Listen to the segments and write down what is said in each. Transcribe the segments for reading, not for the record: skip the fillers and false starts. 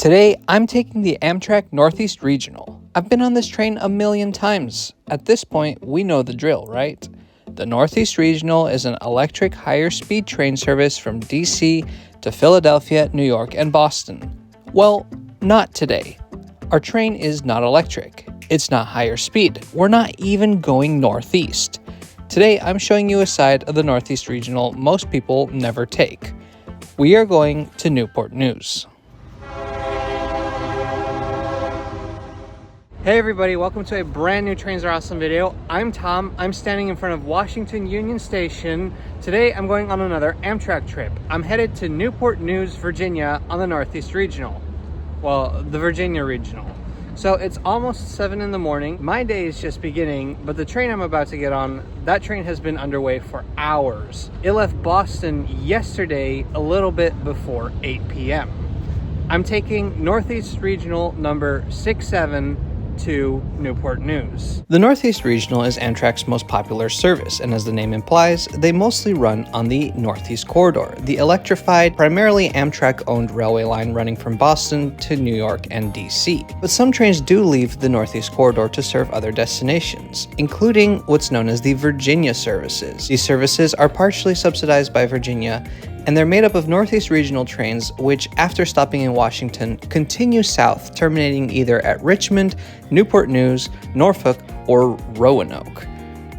Today, I'm taking the Amtrak Northeast Regional. I've been on this train a million times. At this point, we know the drill, right? The Northeast Regional is an electric higher speed train service from DC to Philadelphia, New York, and Boston. Well, not today. Our train is not electric. It's not higher speed. We're not even going northeast. Today, I'm showing you a side of the Northeast Regional most people never take. We are going to Newport News. Hey everybody, welcome to a brand new Trains Are Awesome video. I'm Tom. I'm standing in front of Washington Union Station. Today I'm going on another Amtrak trip. I'm headed to Newport News, Virginia on the Northeast Regional. Well, the Virginia Regional. So it's almost 7 in the morning. My day is just beginning, but the train I'm about to get on, that train has been underway for hours. It left Boston yesterday a little bit before 8 p.m. I'm taking Northeast Regional number 67 to Newport News. The Northeast Regional is Amtrak's most popular service, and as the name implies, they mostly run on the Northeast Corridor, the electrified, primarily Amtrak-owned railway line running from Boston to New York and DC. But some trains do leave the Northeast Corridor to serve other destinations, including what's known as the Virginia services. These services are partially subsidized by Virginia, and they're made up of Northeast Regional trains which, after stopping in Washington, continue south, terminating either at Richmond, Newport News, Norfolk, or Roanoke.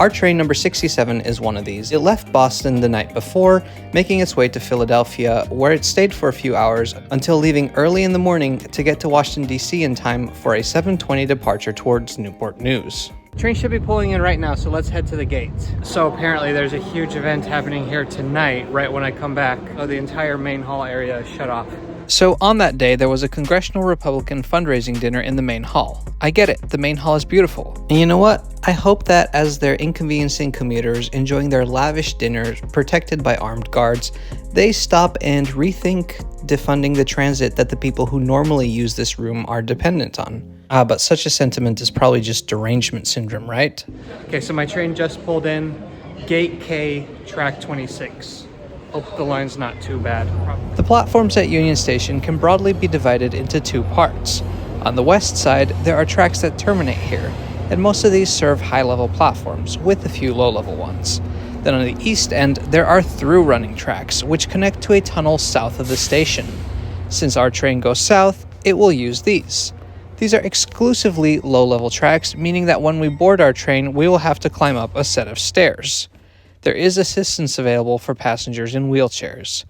Our train number 67 is one of these. It left Boston the night before, making its way to Philadelphia, where it stayed for a few hours until leaving early in the morning to get to Washington, D.C. in time for a 7:20 departure towards Newport News. Train should be pulling in right now, so let's head to the gate. So apparently there's a huge event happening here tonight, right when I come back. Oh, the entire main hall area is shut off. So on that day, there was a Congressional Republican fundraising dinner in the main hall. I get it, the main hall is beautiful. And you know what? I hope that as they're inconveniencing commuters, enjoying their lavish dinners protected by armed guards, they stop and rethink defunding the transit that the people who normally use this room are dependent on. But such a sentiment is probably just derangement syndrome, right? Okay, so my train just pulled in. Gate K, track 26. Hope the line's not too bad. The platforms at Union Station can broadly be divided into two parts. On the west side, there are tracks that terminate here, and most of these serve high-level platforms, with a few low-level ones. Then on the east end, there are through-running tracks, which connect to a tunnel south of the station. Since our train goes south, it will use these. These are exclusively low-level tracks, meaning that when we board our train, we will have to climb up a set of stairs. There is assistance available for passengers in wheelchairs.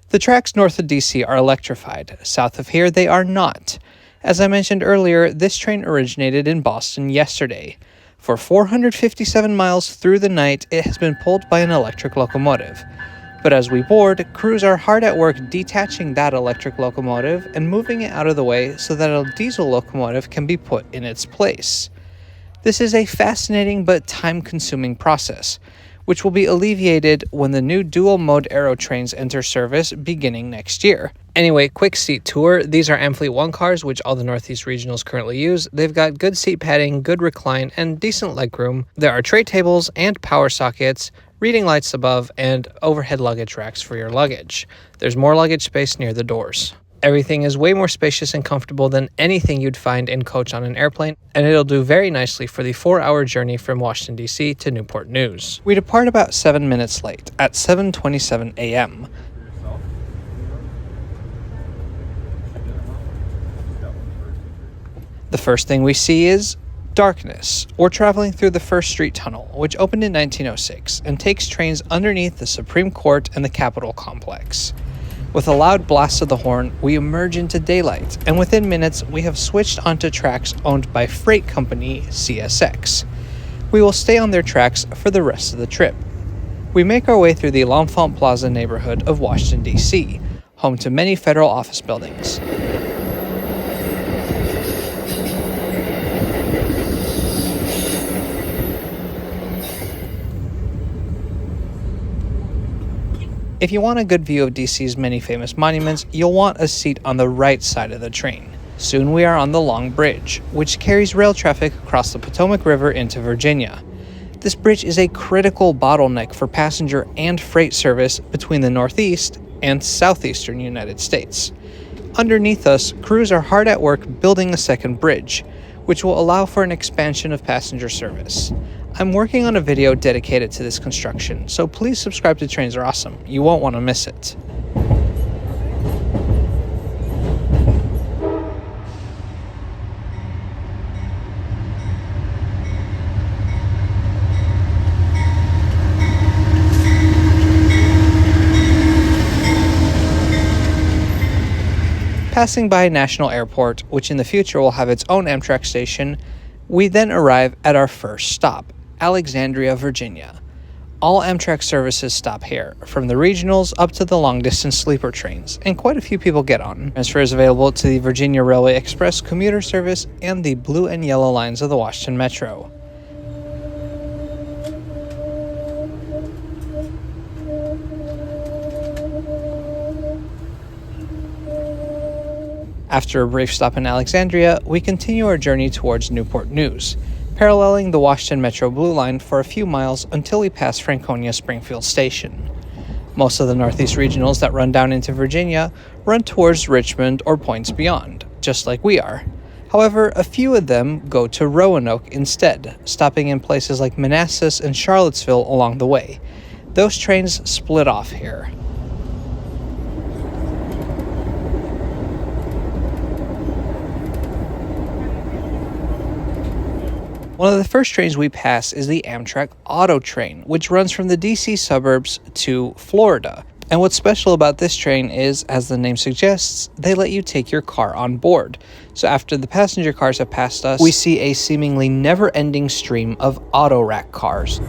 The tracks north of DC are electrified. South of here, they are not. As I mentioned earlier, this train originated in Boston yesterday. For 457 miles through the night, it has been pulled by an electric locomotive. But as we board, crews are hard at work detaching that electric locomotive and moving it out of the way so that a diesel locomotive can be put in its place. This is a fascinating but time-consuming process, which will be alleviated when the new dual-mode aero trains enter service beginning next year. Anyway, quick seat tour. These are Amfleet 1 cars, which all the Northeast Regionals currently use. They've got good seat padding, good recline, and decent legroom. There are tray tables and power sockets, reading lights above, and overhead luggage racks for your luggage. There's more luggage space near the doors. Everything is way more spacious and comfortable than anything you'd find in coach on an airplane, and it'll do very nicely for the 4-hour journey from Washington, D.C. to Newport News. We depart about 7 minutes late, at 7:27 a.m. The first thing we see is darkness. We're traveling through the First Street Tunnel, which opened in 1906, and takes trains underneath the Supreme Court and the Capitol complex. With a loud blast of the horn, we emerge into daylight, and within minutes, we have switched onto tracks owned by freight company CSX. We will stay on their tracks for the rest of the trip. We make our way through the L'Enfant Plaza neighborhood of Washington, D.C., home to many federal office buildings. If you want a good view of DC's many famous monuments, you'll want a seat on the right side of the train. Soon we are on the Long Bridge, which carries rail traffic across the Potomac River into Virginia. This bridge is a critical bottleneck for passenger and freight service between the Northeast and Southeastern United States. Underneath us, crews are hard at work building a second bridge, which will allow for an expansion of passenger service. I'm working on a video dedicated to this construction, so please subscribe to Trains Are Awesome. You won't want to miss it. Passing by National Airport, which in the future will have its own Amtrak station, we then arrive at our first stop, Alexandria, Virginia. All Amtrak services stop here, from the regionals up to the long-distance sleeper trains, and quite a few people get on. Transfer is available to the Virginia Railway Express commuter service and the blue and yellow lines of the Washington Metro. After a brief stop in Alexandria, we continue our journey towards Newport News, paralleling the Washington Metro Blue Line for a few miles until we pass Franconia Springfield Station. Most of the Northeast Regionals that run down into Virginia run towards Richmond or points beyond, just like we are. However, a few of them go to Roanoke instead, stopping in places like Manassas and Charlottesville along the way. Those trains split off here. One of the first trains we pass is the Amtrak Auto Train, which runs from the DC suburbs to Florida. And what's special about this train is, as the name suggests, they let you take your car on board. So after the passenger cars have passed us, we see a seemingly never-ending stream of auto rack cars.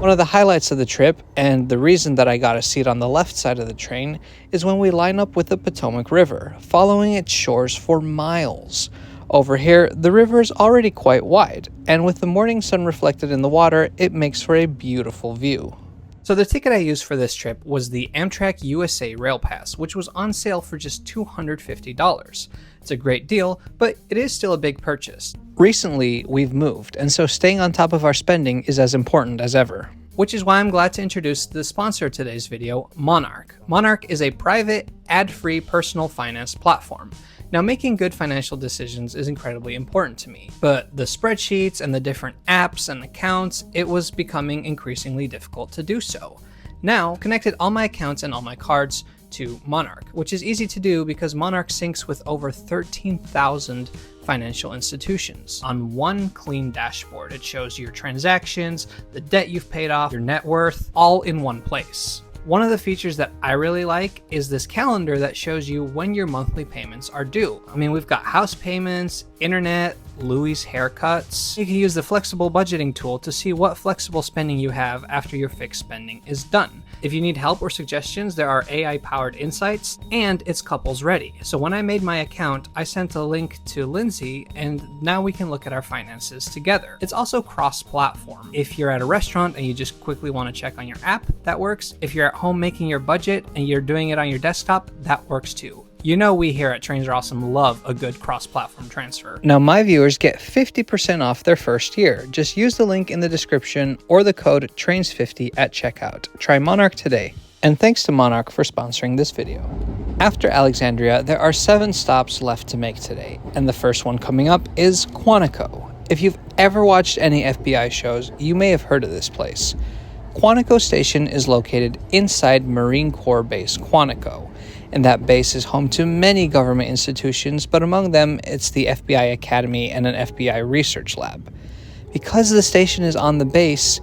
One of the highlights of the trip, and the reason that I got a seat on the left side of the train, is when we line up with the Potomac River, following its shores for miles. Over here, the river is already quite wide, and with the morning sun reflected in the water, it makes for a beautiful view. So the ticket I used for this trip was the Amtrak USA Rail Pass, which was on sale for just $250. It's a great deal, but it is still a big purchase. Recently, we've moved, and so staying on top of our spending is as important as ever. Which is why I'm glad to introduce the sponsor of today's video, Monarch. Monarch is a private, ad-free personal finance platform. Now, making good financial decisions is incredibly important to me, but the spreadsheets and the different apps and accounts, it was becoming increasingly difficult to do so. Now, connected all my accounts and all my cards to Monarch, which is easy to do because Monarch syncs with over 13,000 financial institutions. On one clean dashboard, it shows your transactions, the debt you've paid off, your net worth, all in one place. One of the features that I really like is this calendar that shows you when your monthly payments are due. I mean, we've got house payments, internet, Louis haircuts. You can use the flexible budgeting tool to see what flexible spending you have after your fixed spending is done. If you need help or suggestions, there are AI-powered insights, and it's couples ready. So when I made my account, I sent a link to Lindsay, and now we can look at our finances together. It's also cross-platform. If you're at a restaurant and you just quickly want to check on your app, that works. If you're at home making your budget and you're doing it on your desktop, that works too. You know we here at Trains Are Awesome love a good cross-platform transfer. Now my viewers get 50% off their first year. Just use the link in the description or the code TRAINS50 at checkout. Try Monarch today. And thanks to Monarch for sponsoring this video. After Alexandria, there are 7 stops left to make today, and the first one coming up is Quantico. If you've ever watched any FBI shows, you may have heard of this place. Quantico Station is located inside Marine Corps Base Quantico, and that base is home to many government institutions, but among them, it's the FBI Academy and an FBI research lab. Because the station is on the base,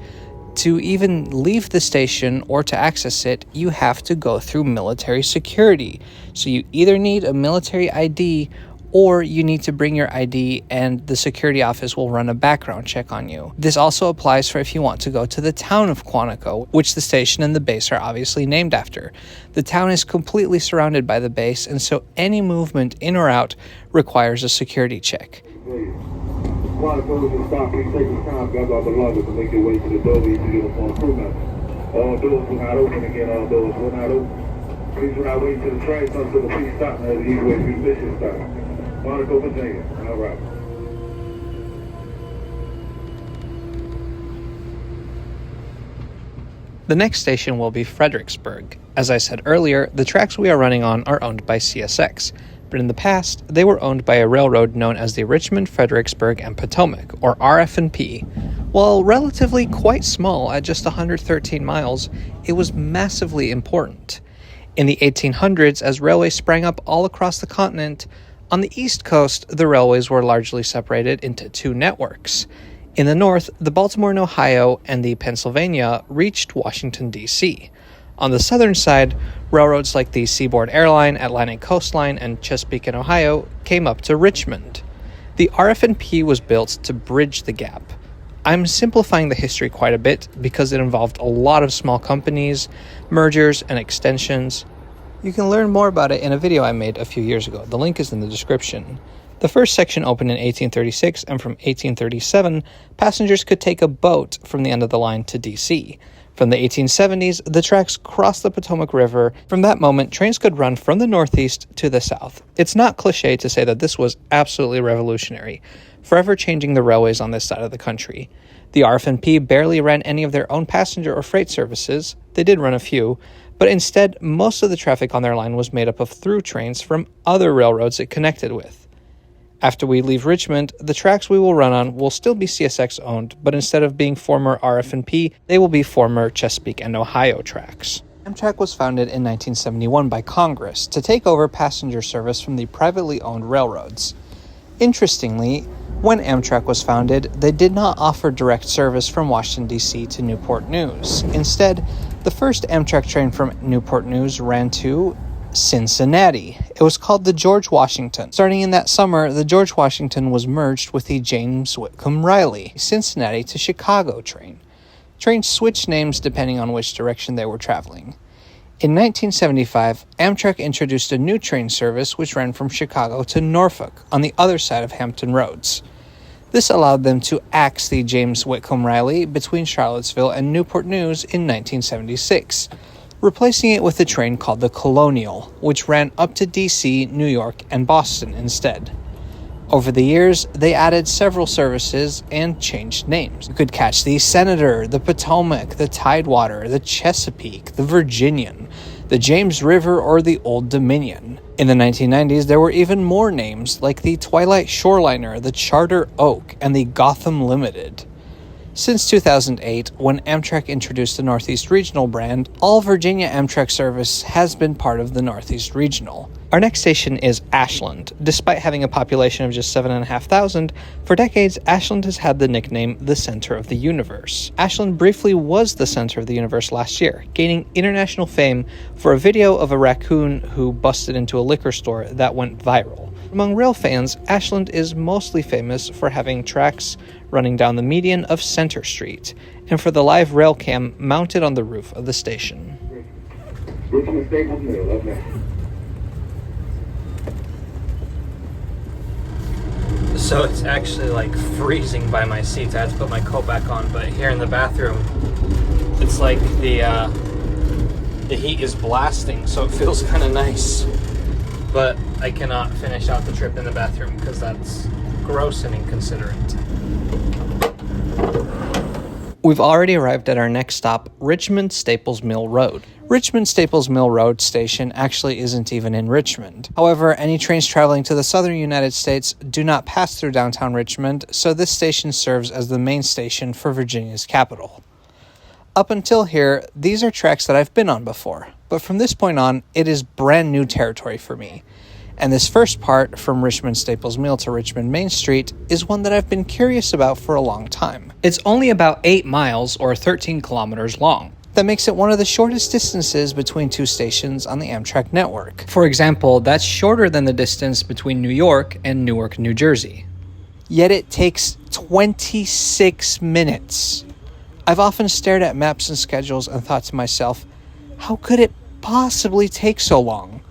to even leave the station or to access it, you have to go through military security. So you either need a military ID or you need to bring your ID and the security office will run a background check on you. This also applies for if you want to go to the town of Quantico, which the station and the base are obviously named after. The town is completely surrounded by the base, and so any movement in or out requires a security check. Quantico is a stop. Please take your time, grab all belongings, and make your way to the door to get up on crew member. All doors will not open again, all doors will not open. Please do not wait till the train comes to the please stop now. Either way, we mission stop. Quantico, Virginia. All right. The next station will be Fredericksburg. As I said earlier, the tracks we are running on are owned by CSX, but in the past, they were owned by a railroad known as the Richmond, Fredericksburg, and Potomac, or RF&P. While relatively quite small at just 113 miles, it was massively important. In the 1800s, as railways sprang up all across the continent, on the East Coast, the railways were largely separated into two networks. In the north, the Baltimore and Ohio and the Pennsylvania reached Washington, D.C. On the southern side, railroads like the Seaboard Airline, Atlantic Coastline, and Chesapeake and Ohio came up to Richmond. The RF&P was built to bridge the gap. I'm simplifying the history quite a bit because it involved a lot of small companies, mergers, and extensions. You can learn more about it in a video I made a few years ago. The link is in the description. The first section opened in 1836, and from 1837, passengers could take a boat from the end of the line to D.C. From the 1870s, the tracks crossed the Potomac River. From that moment, trains could run from the northeast to the south. It's not cliché to say that this was absolutely revolutionary, forever changing the railways on this side of the country. The RF&P barely ran any of their own passenger or freight services. They did run a few, but instead, most of the traffic on their line was made up of through trains from other railroads it connected with. After we leave Richmond, the tracks we will run on will still be CSX owned, but instead of being former RF&P, they will be former Chesapeake and Ohio tracks. Amtrak was founded in 1971 by Congress to take over passenger service from the privately owned railroads. Interestingly, when Amtrak was founded, they did not offer direct service from Washington, D.C. to Newport News. Instead, the first Amtrak train from Newport News ran to Cincinnati. It was called the George Washington. Starting in that summer, the George Washington was merged with the James Whitcomb Riley Cincinnati to Chicago train. Trains switched names depending on which direction they were traveling. In 1975, Amtrak introduced a new train service which ran from Chicago to Norfolk on the other side of Hampton Roads. This allowed them to axe the James Whitcomb Riley between Charlottesville and Newport News in 1976. Replacing it with a train called the Colonial, which ran up to D.C., New York, and Boston instead. Over the years, they added several services and changed names. You could catch the Senator, the Potomac, the Tidewater, the Chesapeake, the Virginian, the James River, or the Old Dominion. In the 1990s, there were even more names like the Twilight Shoreliner, the Charter Oak, and the Gotham Limited. Since 2008, when Amtrak introduced the Northeast Regional brand, all Virginia Amtrak service has been part of the Northeast Regional. Our next station is Ashland. Despite having a population of just 7,500, for decades, Ashland has had the nickname the Center of the Universe. Ashland briefly was the center of the universe last year, gaining international fame for a video of a raccoon who busted into a liquor store that went viral. Among rail fans, Ashland is mostly famous for having tracks running down the median of Center Street, and for the live rail cam mounted on the roof of the station. Richmond Staples Mill, up next. So it's actually like freezing by my seats. I had to put my coat back on, but here in the bathroom, it's like the heat is blasting, so it feels kind of nice. But I cannot finish out the trip in the bathroom because that's gross and inconsiderate. We've already arrived at our next stop, Richmond Staples Mill Road. Richmond Staples Mill Road station actually isn't even in Richmond. However, any trains traveling to the southern United States do not pass through downtown Richmond, so this station serves as the main station for Virginia's capital. Up until here, these are tracks that I've been on before, but from this point on, it is brand new territory for me. And this first part, from Richmond Staples Mill to Richmond Main Street, is one that I've been curious about for a long time. It's only about 8 miles or 13 kilometers long. That makes it one of the shortest distances between two stations on the Amtrak network. For example, that's shorter than the distance between New York and Newark, New Jersey. Yet it takes 26 minutes. I've often stared at maps and schedules and thought to myself, how could it possibly take so long?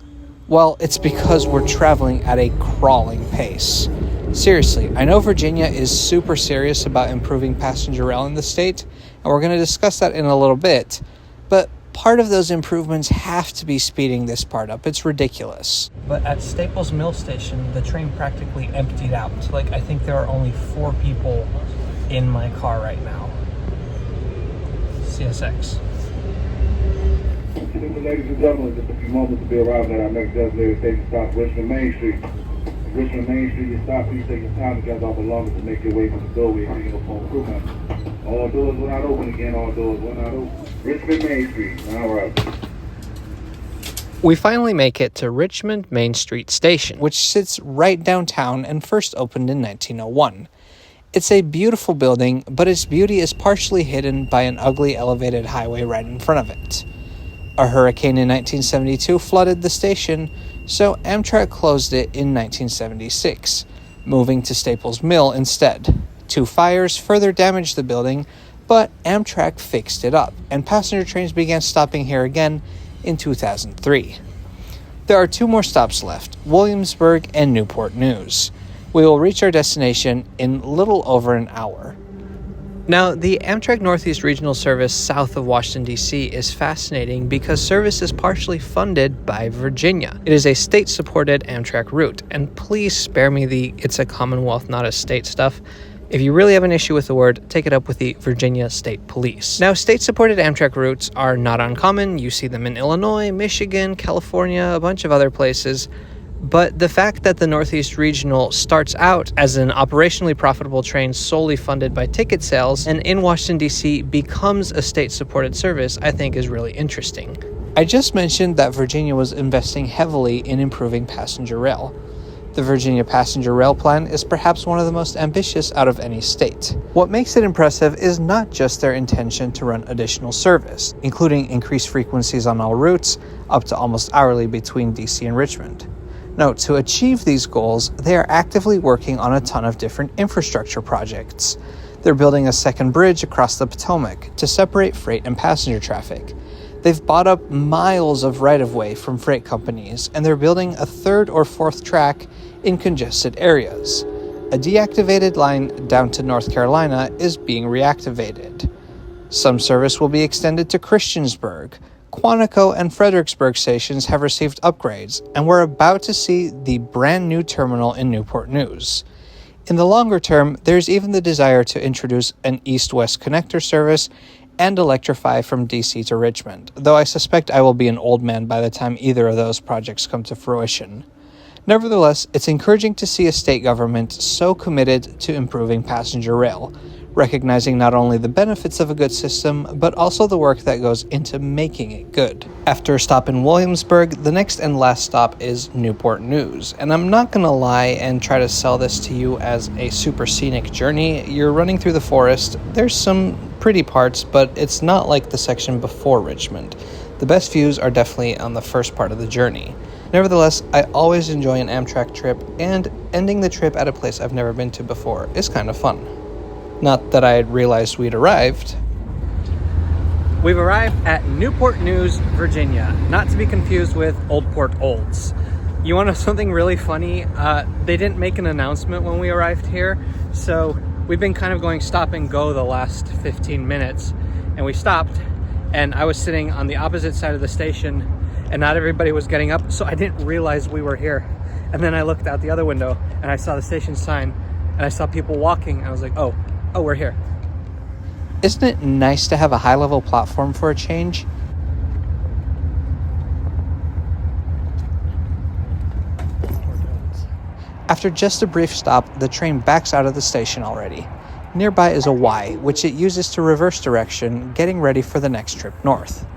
Well, it's because we're traveling at a crawling pace. Seriously, I know Virginia is super serious about improving passenger rail in the state, and we're going to discuss that in a little bit, but part of those improvements have to be speeding this part up. It's ridiculous. But at Staples Mill Station, the train practically emptied out. Like, I think there are only 4 people in my car right now. CSX. Ladies and gentlemen, just a few moments to be arriving at our next designated station stop, Richmond Main Street. Richmond Main Street, you stop, please take your time to gather all belongings and make your way to the doorway to your phone crew member. All doors will not open again, all doors will not open. Richmond Main Street, all right. We finally make it to Richmond Main Street Station, which sits right downtown and first opened in 1901. It's a beautiful building, but its beauty is partially hidden by an ugly elevated highway right in front of it. A hurricane in 1972 flooded the station, so Amtrak closed it in 1976, moving to Staples Mill instead. 2 fires further damaged the building, but Amtrak fixed it up, and passenger trains began stopping here again in 2003. There are 2 more stops left, Williamsburg and Newport News. We will reach our destination in little over an hour. Now, the Amtrak Northeast Regional service south of Washington, D.C. is fascinating because service is partially funded by Virginia. It is a state-supported Amtrak route, and please spare me the "it's a Commonwealth, not a state" stuff. If you really have an issue with the word, take it up with the Virginia State Police. Now, state-supported Amtrak routes are not uncommon. You see them in Illinois, Michigan, California, a bunch of other places. But the fact that the Northeast Regional starts out as an operationally profitable train solely funded by ticket sales and in Washington, D.C. becomes a state-supported service, I think is really interesting. I just mentioned that Virginia was investing heavily in improving passenger rail. The Virginia Passenger Rail Plan is perhaps one of the most ambitious out of any state. What makes it impressive is not just their intention to run additional service, including increased frequencies on all routes, up to almost hourly between D.C. and Richmond. No, to achieve these goals, they are actively working on a ton of different infrastructure projects. They're building a second bridge across the Potomac to separate freight and passenger traffic. They've bought up miles of right-of-way from freight companies, and they're building a 3rd or 4th track in congested areas. A deactivated line down to North Carolina is being reactivated. Some service will be extended to Christiansburg. Quantico and Fredericksburg stations have received upgrades, and we're about to see the brand new terminal in Newport News. In the longer term, there's even the desire to introduce an east-west connector service and electrify from DC to Richmond, though I suspect I will be an old man by the time either of those projects come to fruition. Nevertheless, it's encouraging to see a state government so committed to improving passenger rail, recognizing not only the benefits of a good system, but also the work that goes into making it good. After a stop in Williamsburg, the next and last stop is Newport News. And I'm not gonna lie and try to sell this to you as a super scenic journey. You're running through the forest. There's some pretty parts, but it's not like the section before Richmond. The best views are definitely on the first part of the journey. Nevertheless, I always enjoy an Amtrak trip, and ending the trip at a place I've never been to before is kind of fun. Not that I had realized we'd arrived. We've arrived at Newport News, Virginia, not to be confused with Old Port Olds. You want to know something really funny? They didn't make an announcement when we arrived here, so we've been kind of going stop and go the last 15 minutes, and we stopped, and I was sitting on the opposite side of the station, and not everybody was getting up, so I didn't realize we were here. And then I looked out the other window, and I saw the station sign, and I saw people walking, and I was like, oh, we're here. Isn't it nice to have a high-level platform for a change? After just a brief stop, the train backs out of the station already. Nearby is a Y, which it uses to reverse direction, getting ready for the next trip north.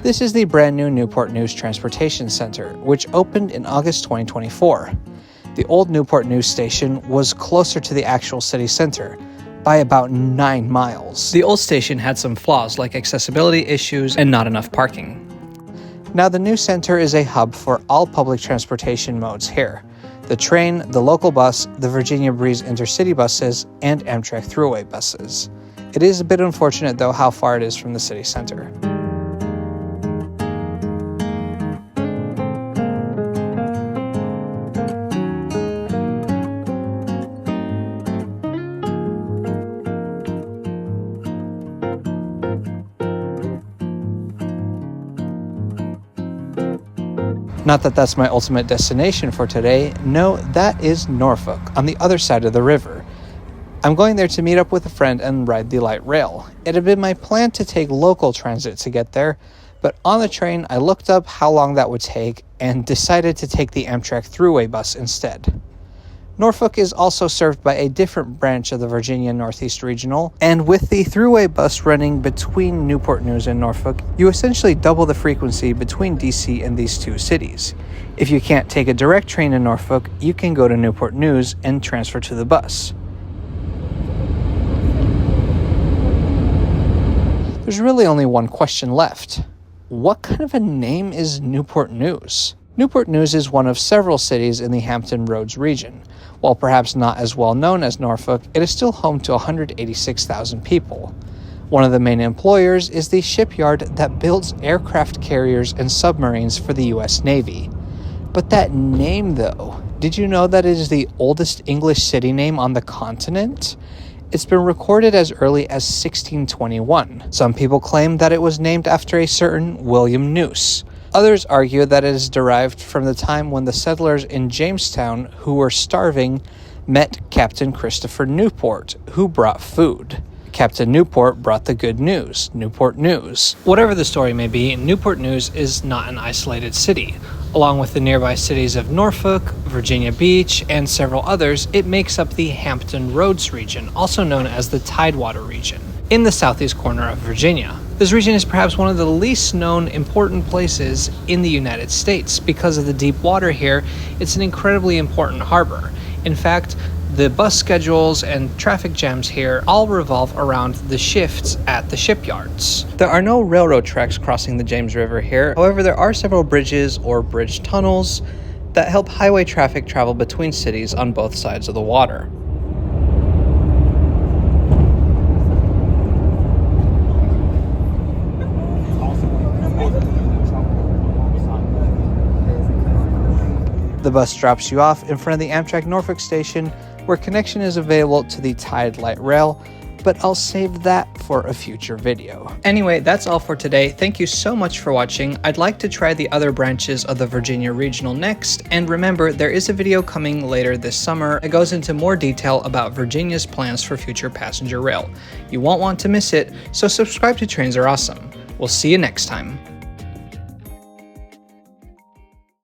This is the brand new Newport News Transportation Center, which opened in August 2024. The old Newport News station was closer to the actual city center by about 9 miles. The old station had some flaws like accessibility issues and not enough parking. Now the new center is a hub for all public transportation modes here. The train, the local bus, the Virginia Breeze intercity buses, and Amtrak Thruway buses. It is a bit unfortunate though how far it is from the city center. Not that that's my ultimate destination for today. No, that is Norfolk, on the other side of the river. I'm going there to meet up with a friend and ride the light rail. It had been my plan to take local transit to get there, but on the train I looked up how long that would take and decided to take the Amtrak Thruway bus instead. Norfolk is also served by a different branch of the Virginia Northeast Regional, and with the Thruway bus running between Newport News and Norfolk, you essentially double the frequency between DC and these two cities. If you can't take a direct train in Norfolk, you can go to Newport News and transfer to the bus. There's really only one question left. What kind of a name is Newport News? Newport News is one of several cities in the Hampton Roads region. While perhaps not as well known as Norfolk, it is still home to 186,000 people. One of the main employers is the shipyard that builds aircraft carriers and submarines for the US Navy. But that name though, did you know that it is the oldest English city name on the continent? It's been recorded as early as 1621. Some people claim that it was named after a certain William Noose. Others argue that it is derived from the time when the settlers in Jamestown who were starving met Captain Christopher Newport, who brought food. Captain Newport brought the good news, Newport News. Whatever the story may be, Newport News is not an isolated city. Along with the nearby cities of Norfolk, Virginia Beach, and several others, it makes up the Hampton Roads region, also known as the Tidewater region, in the southeast corner of Virginia. This region is perhaps one of the least known important places in the United States. Because of the deep water here, it's an incredibly important harbor. In fact, the bus schedules and traffic jams here all revolve around the shifts at the shipyards. There are no railroad tracks crossing the James River here. However, there are several bridges or bridge tunnels that help highway traffic travel between cities on both sides of the water. The bus drops you off in front of the Amtrak Norfolk station, where connection is available to the Tide Light Rail, but I'll save that for a future video. Anyway, that's all for today. Thank you so much for watching. I'd like to try the other branches of the Virginia Regional next, and remember, there is a video coming later this summer that goes into more detail about Virginia's plans for future passenger rail. You won't want to miss it, so subscribe to Trains Are Awesome. We'll see you next time.